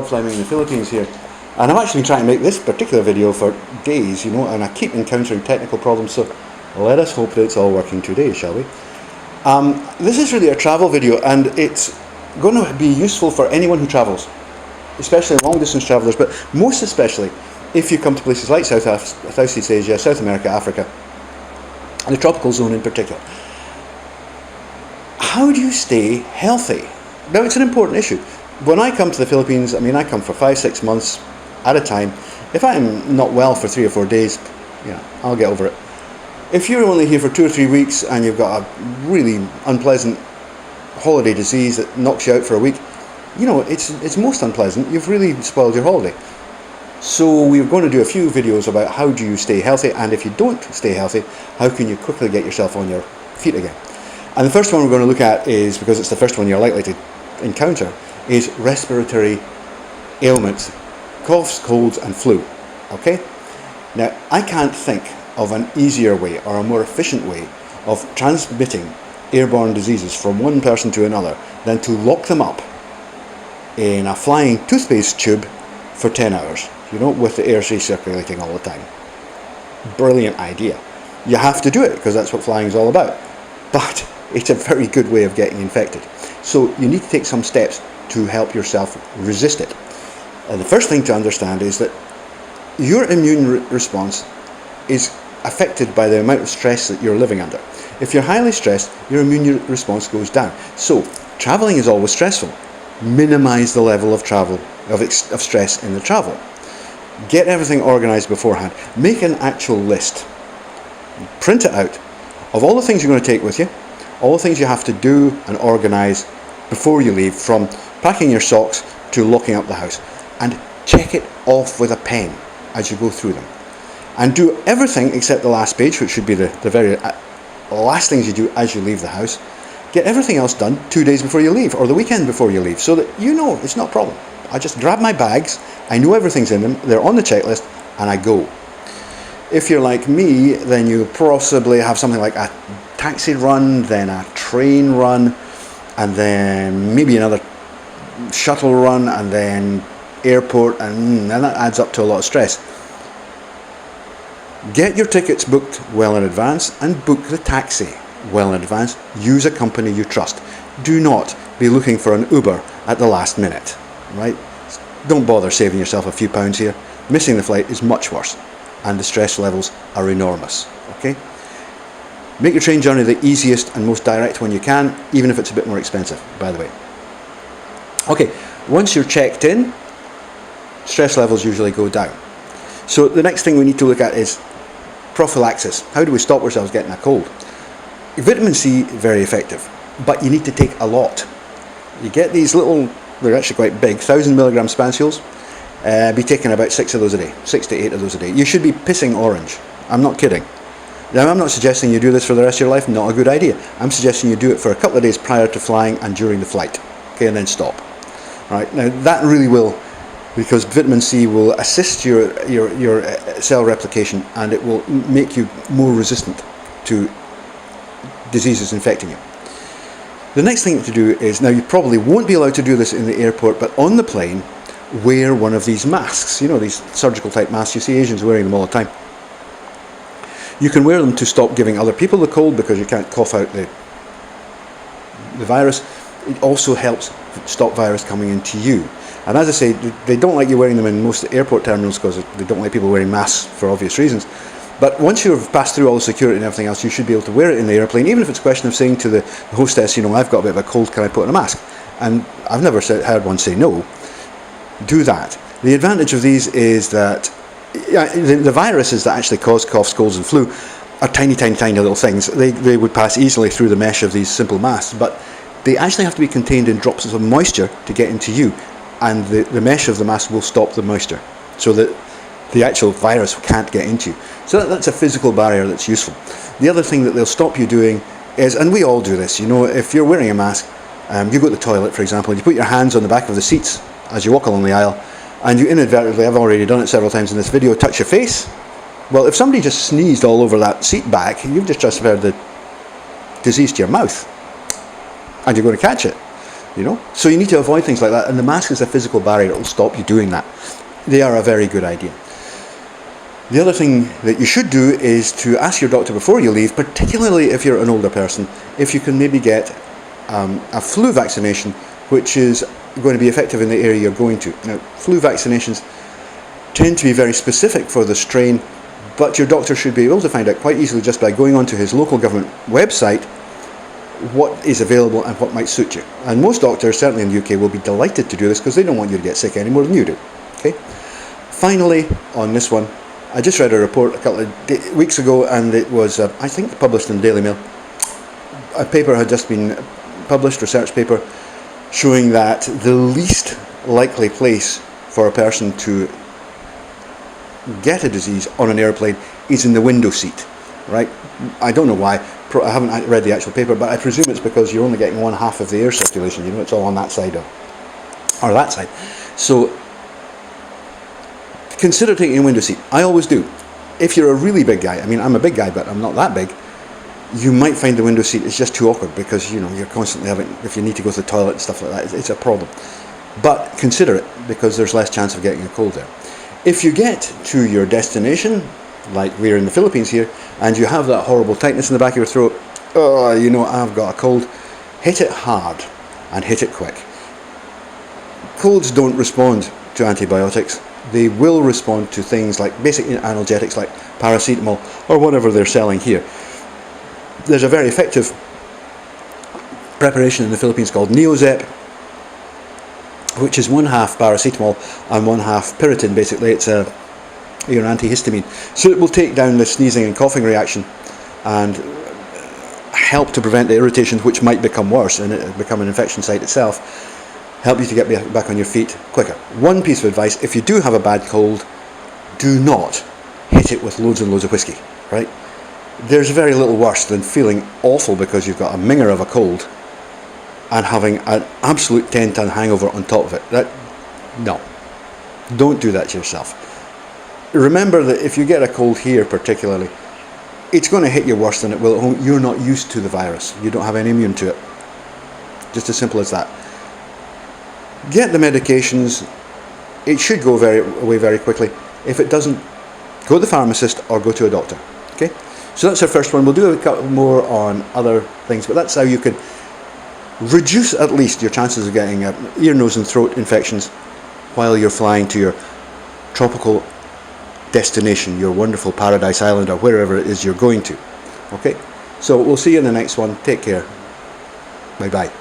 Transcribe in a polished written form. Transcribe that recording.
Rob Fleming in the Philippines here, and I'm actually trying to make this particular video for days, you know, and I keep encountering technical problems, so let us hope that it's all working today, shall we? This is really a travel video, and it's going to be useful for anyone who travels, especially long distance travelers, but most especially if you come to places like Southeast Asia, South America, Africa, and the tropical zone in particular. How do you stay healthy? Now, it's an important issue. When I come to the Philippines, I mean, I come for 5-6 months at a time. If I'm not well for 3 or 4 days, yeah, I'll get over it. If you're only here for 2 or 3 weeks and you've got a really unpleasant holiday disease that knocks you out for a week, you know, it's most unpleasant. You've really spoiled your holiday. So we're going to do a few videos about how do you stay healthy, and if you don't stay healthy, how can you quickly get yourself on your feet again. And the first one we're going to look at is, because it's the first one you're likely to encounter, is respiratory ailments, coughs, colds and flu. Okay? Now, I can't think of an easier way or a more efficient way of transmitting airborne diseases from one person to another than to lock them up in a flying toothpaste tube for 10 hours, you know, with the air recirculating all the time. Brilliant idea. You have to do it because that's what flying is all about. But it's a very good way of getting infected. So you need to take some steps to help yourself resist it. And the first thing to understand is that your immune response is affected by the amount of stress that you're living under. If you're highly stressed, your immune response goes down. So traveling is always stressful. Minimize the level of travel, of stress in the travel. Get everything organized beforehand. Make an actual list. Print it out of all the things you're going to take with you, all the things you have to do and organize before you leave, from packing your socks to locking up the house, and check it off with a pen as you go through them. And do everything except the last page, which should be the very last things you do as you leave the house. Get everything else done 2 days before you leave, or the weekend before you leave, so that you know it's not a problem. I just grab my bags, I know everything's in them, they're on the checklist, and I go. If you're like me, then you possibly have something like a taxi run, then a train run, and then maybe another shuttle run, and then airport, and that adds up to a lot of stress. Get your tickets booked well in advance, and book the taxi well in advance. Use a company you trust. Do not be looking for an Uber at the last minute, right? Don't bother saving yourself a few pounds here. Missing the flight is much worse, and the stress levels are enormous, okay? Make your train journey the easiest and most direct one you can, even if it's a bit more expensive, by the way. Okay, once you're checked in, stress levels usually go down. So the next thing we need to look at is prophylaxis. How do we stop ourselves getting a cold? Vitamin C, very effective, but you need to take a lot. You get these little, they're actually quite big, 1,000 milligram spanules. Be taking about 6 of those a day, 6 to 8 of those a day. You should be pissing orange. I'm not kidding. Now, I'm not suggesting you do this for the rest of your life, not a good idea. I'm suggesting you do it for a couple of days prior to flying and during the flight, okay, and then stop. All right, now that really will, because vitamin C will assist your cell replication, and it will make you more resistant to diseases infecting you. The next thing to do is, now you probably won't be allowed to do this in the airport, but on the plane, wear one of these masks. You know, these surgical type masks. You see Asians wearing them all the time. You can wear them to stop giving other people the cold, because you can't cough out the virus. It also helps stop virus coming into you. And as I say, they don't like you wearing them in most airport terminals because they don't like people wearing masks for obvious reasons. But once you've passed through all the security and everything else, you should be able to wear it in the airplane, even if it's a question of saying to the hostess, you know, I've got a bit of a cold, can I put on a mask? And I've never heard one say no. Do that. The advantage of these is that the viruses that actually cause coughs, colds and flu are tiny, tiny, tiny little things. They would pass easily through the mesh of these simple masks, but they actually have to be contained in drops of moisture to get into you, and the mesh of the mask will stop the moisture so that the actual virus can't get into you. So that's a physical barrier that's useful. The other thing that they'll stop you doing is, and we all do this, you know, if you're wearing a mask, you go to the toilet, for example, and you put your hands on the back of the seats as you walk along the aisle, and you inadvertently, I've already done it several times in this video, touch your face. Well, if somebody just sneezed all over that seat back, you've just transferred the disease to your mouth, and you're going to catch it. So you need to avoid things like that, and the mask is a physical barrier. It will stop you doing that. They are a very good idea. The other thing that you should do is to ask your doctor before you leave, particularly if you're an older person, if you can maybe get a flu vaccination, which is going to be effective in the area you're going to. Now, flu vaccinations tend to be very specific for the strain, but your doctor should be able to find out quite easily just by going onto his local government website what is available and what might suit you. And most doctors, certainly in the UK, will be delighted to do this because they don't want you to get sick any more than you do. Okay. Finally, on this one, I just read a report a couple of weeks ago, and it was, I think, published in the Daily Mail. A paper had just been published, research paper, showing that the least likely place for a person to get a disease on an airplane is in the window seat, right? I don't know why. I haven't read the actual paper, but I presume it's because you're only getting one half of the air circulation. It's all on that side or that side. So consider taking a window seat. I always do. If you're a really big guy, I mean, I'm a big guy, but I'm not that big, you might find the window seat is just too awkward because, you're constantly having, if you need to go to the toilet and stuff like that, it's a problem. But consider it because there's less chance of getting a cold there. If you get to your destination, like we're in the Philippines here, and you have that horrible tightness in the back of your throat, I've got a cold, hit it hard and hit it quick. Colds don't respond to antibiotics. They will respond to things like basic analgesics like paracetamol or whatever they're selling here. There's a very effective preparation in the Philippines called Neozep, which is one half paracetamol and one half Piriton. Basically, it's an antihistamine. So it will take down the sneezing and coughing reaction and help to prevent the irritations, which might become worse and it become an infection site itself. Help you to get back on your feet quicker. One piece of advice: if you do have a bad cold, do not hit it with loads and loads of whiskey, right? There's very little worse than feeling awful because you've got a minger of a cold and having an absolute 10-ton hangover on top of it. No, don't do that to yourself. Remember that if you get a cold here particularly, it's going to hit you worse than it will at home. You're not used to the virus. You don't have any immune to it. Just as simple as that. Get the medications. It should go away very quickly. If it doesn't, go to the pharmacist or go to a doctor. Okay? So that's our first one. We'll do a couple more on other things, but that's how you can reduce at least your chances of getting ear, nose and throat infections while you're flying to your tropical destination, your wonderful paradise island or wherever it is you're going to. Okay? So we'll see you in the next one. Take care. Bye-bye.